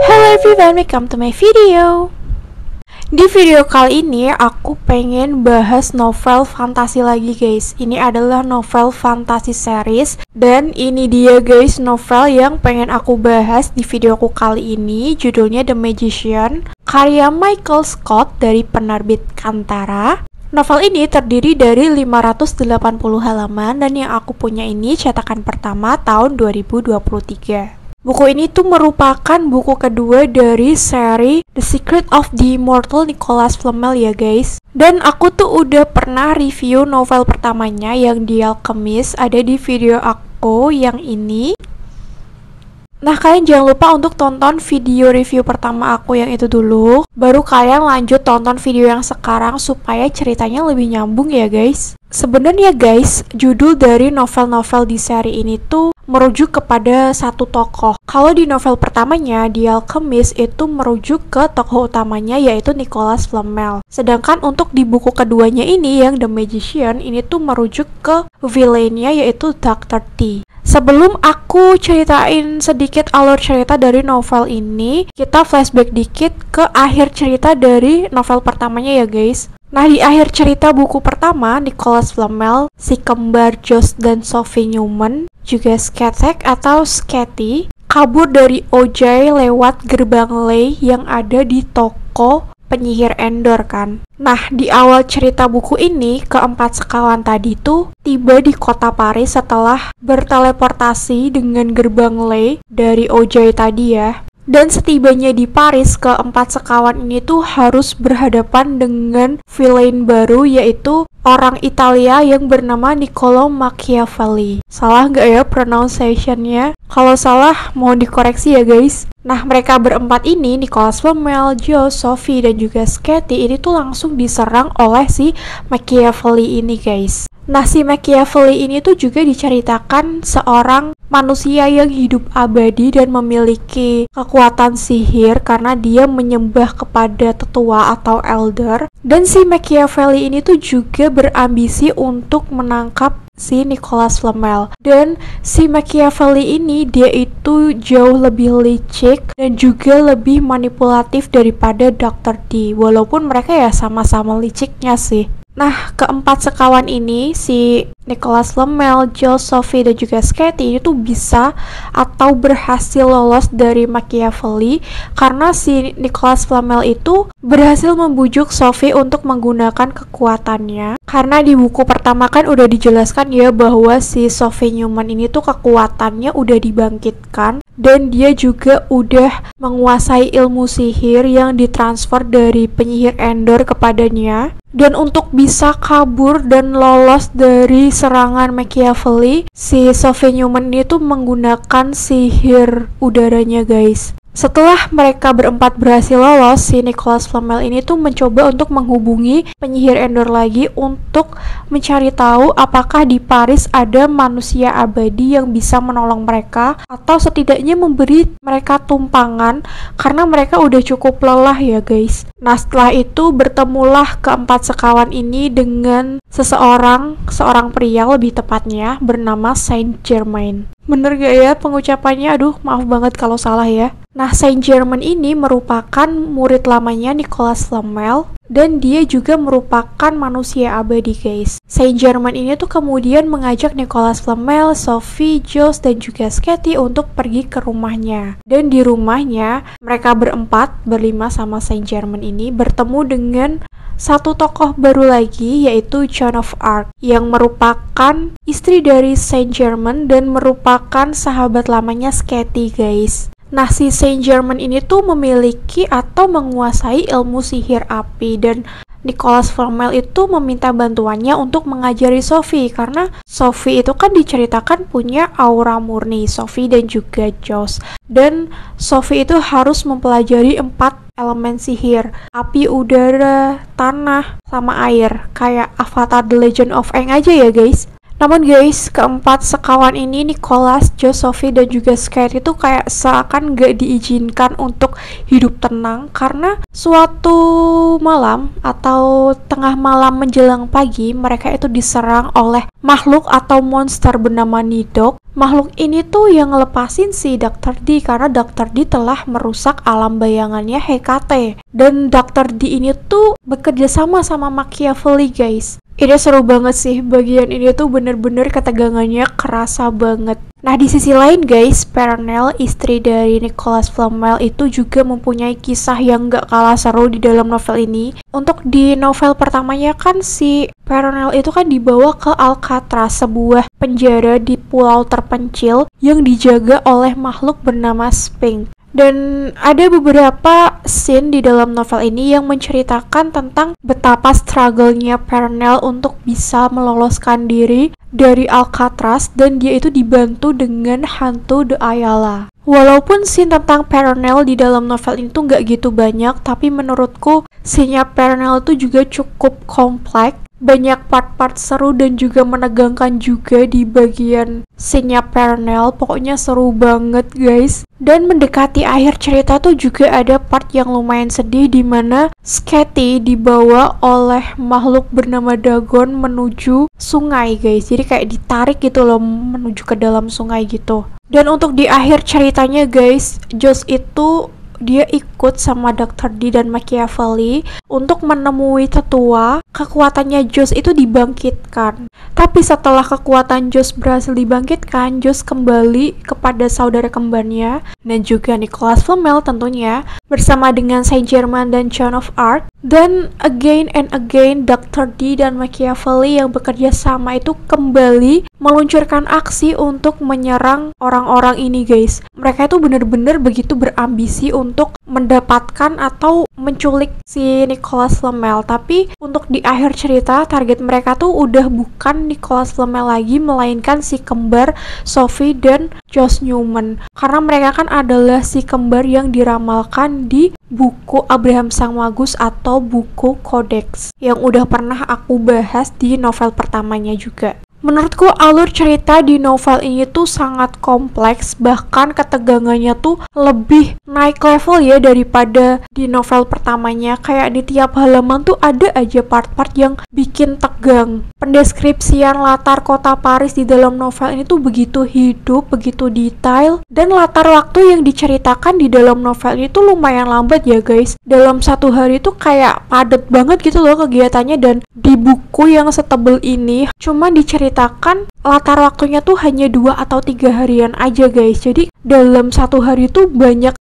Hello everyone, welcome to my video. Di video kali ini aku pengen bahas novel fantasi lagi guys. Ini adalah novel fantasi series. Dan ini dia guys novel yang pengen aku bahas di videoku kali ini. Judulnya The Magician, karya Michael Scott dari penerbit Kantara. Novel ini terdiri dari 580 halaman dan yang aku punya ini cetakan pertama tahun 2023. Buku ini tuh merupakan buku kedua dari seri The Secret of the Immortal Nicholas Flamel ya guys. Dan aku tuh udah pernah review novel pertamanya yang The Alchemist, ada di video aku yang ini. Nah, kalian jangan lupa untuk tonton video review pertama aku yang itu dulu, baru kalian lanjut tonton video yang sekarang supaya ceritanya lebih nyambung ya guys. Sebenarnya guys, judul dari novel-novel di seri ini tuh merujuk kepada satu tokoh. Kalau di novel pertamanya, The Alchemist itu merujuk ke tokoh utamanya yaitu Nicholas Flamel. Sedangkan untuk di buku keduanya ini yang The Magician, ini tuh merujuk ke villainnya yaitu Dr. T. Sebelum aku ceritain sedikit alur cerita dari novel ini, kita flashback dikit ke akhir cerita dari novel pertamanya ya guys. Nah, di akhir cerita buku pertama, Nicholas Flamel, si kembar Josh dan Sophie Newman, juga Skatek atau Sketty, kabur dari Ojai lewat gerbang Lei yang ada di toko penyihir Endor kan. Nah, di awal cerita buku ini, keempat sekawan tadi tuh tiba di kota Paris setelah berteleportasi dengan gerbang Lei dari Ojai tadi ya. Dan setibanya di Paris, keempat sekawan ini tuh harus berhadapan dengan villain baru yaitu orang Italia yang bernama Niccolo Machiavelli. Salah nggak ya pronunciation-nya? Kalau salah, mohon dikoreksi ya guys. Nah, mereka berempat ini, Nicholas Flamel, Josh, Sophie, dan juga Sketty, ini tuh langsung diserang oleh si Machiavelli ini guys. Nah, si Machiavelli ini tuh juga diceritakan seorang manusia yang hidup abadi dan memiliki kekuatan sihir karena dia menyembah kepada tetua atau elder. Dan si Machiavelli ini tuh juga berambisi untuk menangkap si Nicholas Flamel. Dan si Machiavelli ini dia itu jauh lebih licik dan juga lebih manipulatif daripada Dr. D. Walaupun mereka ya sama-sama liciknya sih. Nah, keempat sekawan ini, si Nicholas Flamel, Josh, Sophie, dan juga Sketty ini tuh bisa atau berhasil lolos dari Machiavelli karena si Nicholas Flamel itu berhasil membujuk Sophie untuk menggunakan kekuatannya. Karena di buku pertama kan udah dijelaskan ya bahwa si Sophie Newman ini tuh kekuatannya udah dibangkitkan dan dia juga udah menguasai ilmu sihir yang ditransfer dari penyihir Endor kepadanya. Dan untuk bisa kabur dan lolos dari serangan Machiavelli, si Sophie Newman ini tuh menggunakan sihir udaranya guys. Setelah mereka berempat berhasil lolos, si Nicholas Flamel ini tuh mencoba untuk menghubungi penyihir Endor lagi untuk mencari tahu apakah di Paris ada manusia abadi yang bisa menolong mereka atau setidaknya memberi mereka tumpangan karena mereka udah cukup lelah ya guys. Nah, setelah itu bertemulah keempat sekawan ini dengan seorang pria lebih tepatnya bernama Saint Germain. Bener gak ya pengucapannya? Aduh, maaf banget kalau salah ya. Nah, Saint Germain ini merupakan murid lamanya Nicholas Flamel dan dia juga merupakan manusia abadi guys. Saint Germain ini tuh kemudian mengajak Nicholas Flamel, Sophie, Josh, dan juga Sketty untuk pergi ke rumahnya. Dan di rumahnya, mereka berlima sama Saint Germain ini bertemu dengan satu tokoh baru lagi yaitu Joan of Arc yang merupakan istri dari Saint Germain dan merupakan sahabat lamanya Sketty guys. Nah, si Saint Germain ini tuh memiliki atau menguasai ilmu sihir api dan Nicholas Flamel itu meminta bantuannya untuk mengajari Sophie karena Sophie itu kan diceritakan punya aura murni, Sophie dan juga Josh. Dan Sophie itu harus mempelajari 4 elemen sihir, api, udara, tanah, sama air, kayak Avatar The Legend of Aang aja ya guys. Namun guys, keempat sekawan ini, Nicholas, Josh, Sophie, dan juga Sketty itu kayak seakan gak diizinkan untuk hidup tenang karena suatu malam atau tengah malam menjelang pagi mereka itu diserang oleh makhluk atau monster bernama Nidok. makhluk ini tuh yang ngelepasin si Dr. D karena Dr. D telah merusak alam bayangannya Hecate. Dan Dr. D ini tuh bekerja sama Machiavelli guys. Ini seru banget sih, bagian ini tuh bener-bener ketegangannya kerasa banget. Nah di sisi lain guys, Perenelle, istri dari Nicholas Flamel itu juga mempunyai kisah yang gak kalah seru di dalam novel ini. Untuk di novel pertamanya kan si Perenelle itu kan dibawa ke Alcatraz, sebuah penjara di pulau terpencil yang dijaga oleh makhluk bernama Sphinx. Dan ada beberapa scene di dalam novel ini yang menceritakan tentang betapa struggle-nya Perenelle untuk bisa meloloskan diri dari Alcatraz, dan dia itu dibantu dengan hantu The Ayala. Walaupun scene tentang Perenelle di dalam novel itu nggak gitu banyak, tapi menurutku scene-nya Perenelle itu juga cukup kompleks. Banyak part-part seru dan juga menegangkan juga di bagian scene-nya Perenelle. Pokoknya seru banget guys. Dan mendekati akhir cerita tuh juga ada part yang lumayan sedih, dimana Sketty dibawa oleh makhluk bernama Dagon menuju sungai guys. Jadi kayak ditarik gitu loh menuju ke dalam sungai gitu. Dan untuk di akhir ceritanya guys, Josh itu dia ikut sama Dr. D dan Machiavelli untuk menemui tetua. Kekuatannya Josh itu dibangkitkan. Tapi setelah kekuatan Josh berhasil dibangkitkan, Josh kembali kepada saudara kembarnya dan juga Nicholas Flamel tentunya, bersama dengan Saint Germain dan Joan of Arc. Dan again and again Dr. D dan Machiavelli yang bekerja sama itu kembali meluncurkan aksi untuk menyerang orang-orang ini guys. Mereka itu benar-benar begitu berambisi untuk mendapatkan atau menculik si Nicholas Flamel. Tapi untuk di akhir cerita target mereka tuh udah bukan Nicholas Flamel lagi, melainkan si kembar Sophie dan Josh Newman. Karena mereka kan adalah si kembar yang diramalkan di buku Abraham Sang Magus atau buku Codex yang udah pernah aku bahas di novel pertamanya juga. Menurutku alur cerita di novel ini tuh sangat kompleks, bahkan ketegangannya tuh lebih naik level ya daripada di novel pertamanya. Kayak di tiap halaman tuh ada aja part-part yang bikin tegang. Pendeskripsian latar kota Paris di dalam novel ini tuh begitu hidup, begitu detail, dan latar waktu yang diceritakan di dalam novel ini tuh lumayan lambat ya guys. Dalam satu hari tuh kayak padat banget gitu loh kegiatannya, dan di buku yang setebel ini cuma diceritakan latar waktunya tuh hanya 2 atau 3 harian aja guys. Jadi dalam satu hari tuh banyak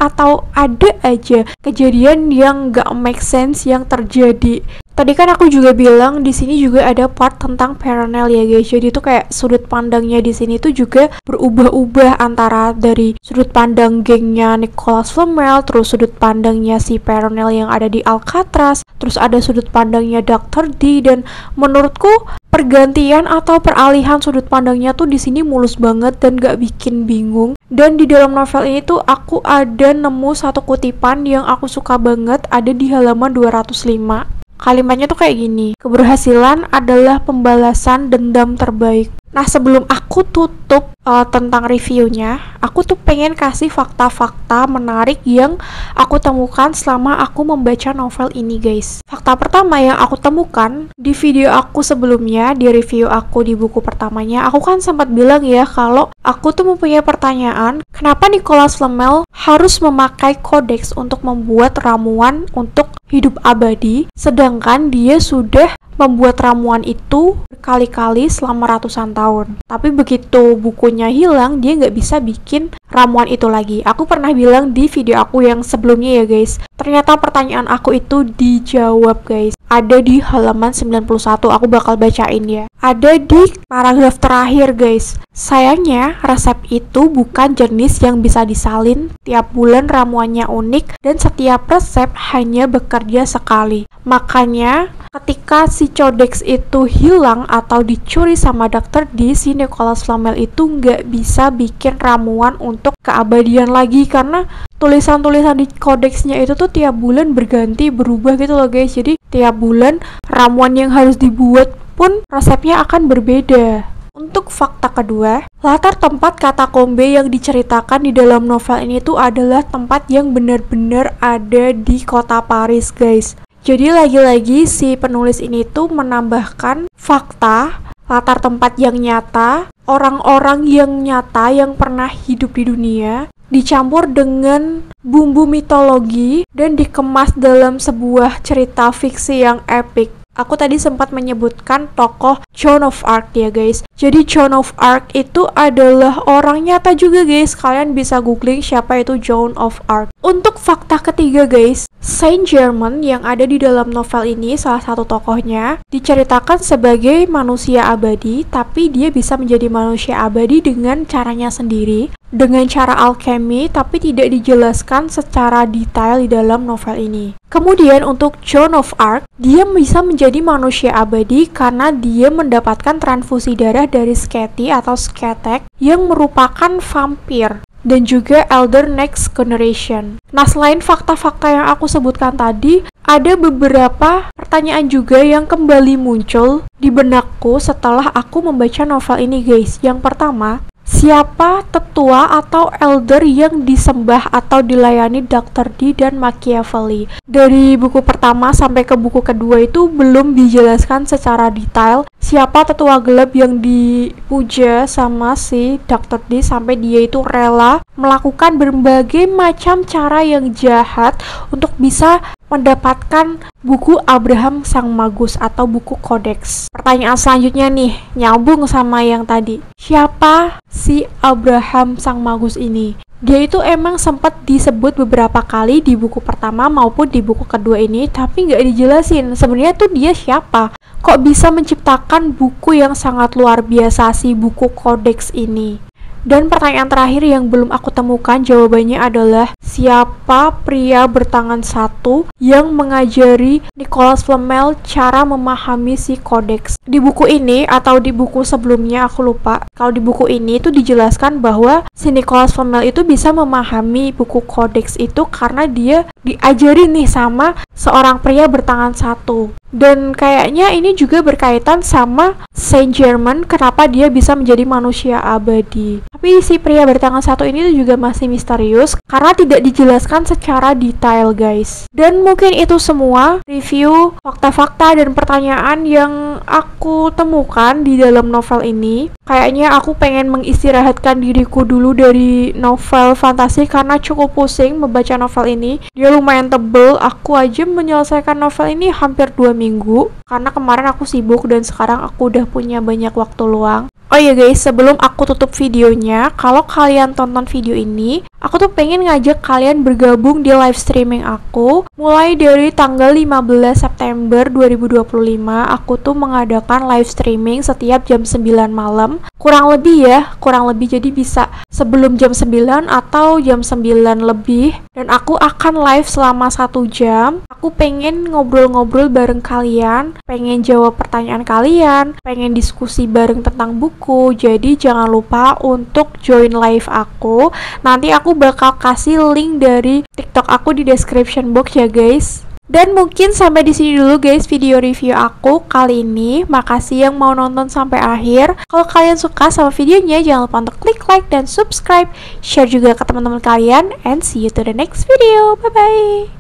atau ada aja kejadian yang gak make sense yang terjadi. Tadi kan aku juga bilang di sini juga ada part tentang Perenelle ya guys. Jadi tuh kayak sudut pandangnya di sini tuh juga berubah-ubah, antara dari sudut pandang gengnya Nicholas Flamel, terus sudut pandangnya si Perenelle yang ada di Alcatraz, terus ada sudut pandangnya Dr. D. Dan menurutku pergantian atau peralihan sudut pandangnya tuh di sini mulus banget dan gak bikin bingung. Dan di dalam novel ini tuh aku ada nemu satu kutipan yang aku suka banget, ada di halaman 205. Kalimatnya tuh kayak gini: keberhasilan adalah pembalasan dendam terbaik. Nah sebelum aku tutup tentang reviewnya, aku tuh pengen kasih fakta-fakta menarik yang aku temukan selama aku membaca novel ini guys. Fakta pertama yang aku temukan di video aku sebelumnya, di review aku di buku pertamanya, aku kan sempat bilang ya kalau aku tuh mempunyai pertanyaan, kenapa Nicholas Flamel harus memakai Codex untuk membuat ramuan untuk hidup abadi, sedangkan dia sudah membuat ramuan itu berkali-kali selama ratusan tahun. Tapi begitu bukunya hilang, dia nggak bisa bikin ramuan itu lagi. Aku pernah bilang di video aku yang sebelumnya ya guys, ternyata pertanyaan aku itu dijawab guys. Ada di halaman 91, aku bakal bacain ya. Ada di paragraf terakhir guys. Sayangnya resep itu bukan jenis yang bisa disalin. Tiap bulan ramuannya unik dan setiap resep hanya bekerja sekali. Makanya ketika si Codex itu hilang atau dicuri sama Dr. D, si Nicholas Flamel itu nggak bisa bikin ramuan untuk keabadian lagi, karena tulisan-tulisan di Codexnya itu tuh tiap bulan berganti, berubah gitu loh guys. Jadi tiap bulan ramuan yang harus dibuat pun resepnya akan berbeda. Untuk fakta kedua, latar tempat katakombe yang diceritakan di dalam novel ini tuh adalah tempat yang benar-benar ada di kota Paris guys. Jadi lagi-lagi si penulis ini tuh menambahkan fakta latar tempat yang nyata, orang-orang yang nyata yang pernah hidup di dunia, dicampur dengan bumbu mitologi dan dikemas dalam sebuah cerita fiksi yang epic. Aku tadi sempat menyebutkan tokoh Joan of Arc ya guys. Jadi Joan of Arc itu adalah orang nyata juga guys. Kalian bisa googling siapa itu Joan of Arc. Untuk fakta ketiga guys, Saint Germain yang ada di dalam novel ini, salah satu tokohnya, diceritakan sebagai manusia abadi, tapi dia bisa menjadi manusia abadi dengan caranya sendiri, dengan cara alchemy, tapi tidak dijelaskan secara detail di dalam novel ini. Kemudian untuk Joan of Arc, dia bisa menjadi manusia abadi karena dia mendapatkan transfusi darah dari Sketi atau Sketek yang merupakan vampir dan juga Elder Next Generation. Nah, selain fakta-fakta yang aku sebutkan tadi, ada beberapa pertanyaan juga yang kembali muncul di benakku setelah aku membaca novel ini guys. Yang pertama, siapa tetua atau elder yang disembah atau dilayani Dr. Dee dan Machiavelli? Dari buku pertama sampai ke buku kedua itu belum dijelaskan secara detail siapa tetua gelap yang dipuja sama si Dr. Dee sampai dia itu rela melakukan berbagai macam cara yang jahat untuk bisa mendapatkan buku Abraham Sang Magus atau buku Codex. Pertanyaan selanjutnya nih, nyambung sama yang tadi. Siapa si Abraham Sang Magus ini? Dia itu emang sempat disebut beberapa kali di buku pertama maupun di buku kedua ini, tapi nggak dijelasin sebenarnya tuh dia siapa. Kok bisa menciptakan buku yang sangat luar biasa si buku Codex ini? Dan pertanyaan terakhir yang belum aku temukan jawabannya adalah siapa pria bertangan satu yang mengajari Nicholas Flamel cara memahami si Codex. Di buku ini atau di buku sebelumnya aku lupa. Kalau di buku ini itu dijelaskan bahwa si Nicholas Flamel itu bisa memahami buku Codex itu karena dia diajari nih sama seorang pria bertangan satu. Dan kayaknya ini juga berkaitan sama Saint Germain, kenapa dia bisa menjadi manusia abadi. Tapi si pria bertangan satu ini juga masih misterius karena tidak dijelaskan secara detail guys. Dan mungkin itu semua review, fakta-fakta, dan pertanyaan yang aku temukan di dalam novel ini. Kayaknya aku pengen mengistirahatkan diriku dulu dari novel fantasi karena cukup pusing membaca novel ini. Dia lumayan tebel, aku aja menyelesaikan novel ini hampir 2 minggu karena kemarin aku sibuk dan sekarang aku udah punya banyak waktu luang. Oh iya guys, sebelum aku tutup videonya, kalau kalian tonton video ini, aku tuh pengen ngajak kalian bergabung di live streaming aku. Mulai dari tanggal 15 September 2025, aku tuh mengadakan live streaming setiap jam 9 malam. Kurang lebih jadi bisa sebelum jam 9 atau jam 9 lebih. Dan aku akan live selama 1 jam. Aku pengen ngobrol-ngobrol bareng kalian, pengen jawab pertanyaan kalian, pengen diskusi bareng tentang buku. Jadi jangan lupa untuk join live aku. Nanti aku bakal kasih link dari TikTok aku di description box ya guys. Dan mungkin sampai di sini dulu guys video review aku kali ini. Makasih yang mau nonton sampai akhir. Kalau kalian suka sama videonya, jangan lupa untuk klik like dan subscribe. Share juga ke teman-teman kalian. And see you to the next video. Bye bye.